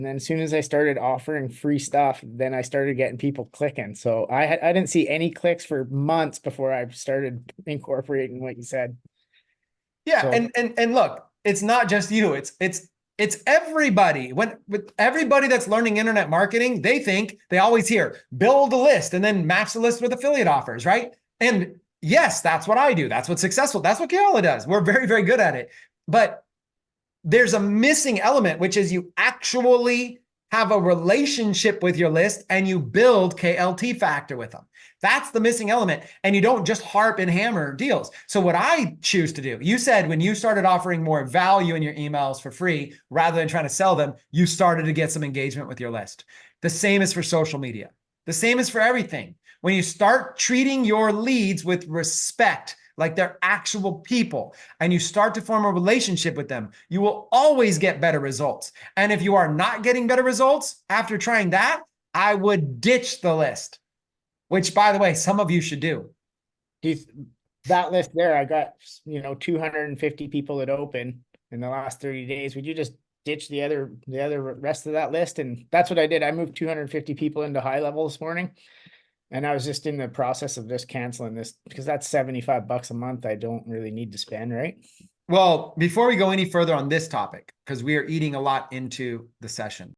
And then as soon as I started offering free stuff, then I started getting people clicking. So I didn't see any clicks for months before I started incorporating what you said. Yeah, So and look, it's not just you. It's everybody. When with everybody that's learning internet marketing, they always hear build a list and then match the list with affiliate offers, right? And yes, that's what I do. That's what's successful. That's what Keala does. We're very, very good at it. But there's a missing element, which is you actually have a relationship with your list and you build KLT factor with them. That's the missing element. And you don't just harp and hammer deals. So what I choose to do, you said when you started offering more value in your emails for free, rather than trying to sell them, you started to get some engagement with your list. The same is for social media. The same is for everything. When you start treating your leads with respect, like they're actual people, and you start to form a relationship with them, you will always get better results. And if you are not getting better results after trying that, I would ditch the list, which, by the way, some of you should do. geez, that list there, I got, 250 people that open in the last 30 days. Would you just ditch the other rest of that list? And that's what I did. I moved 250 people into high level this morning. And I was just in the process of just canceling this because that's $75 a month. I don't really need to spend, right? Well, before we go any further on this topic, because we are eating a lot into the session,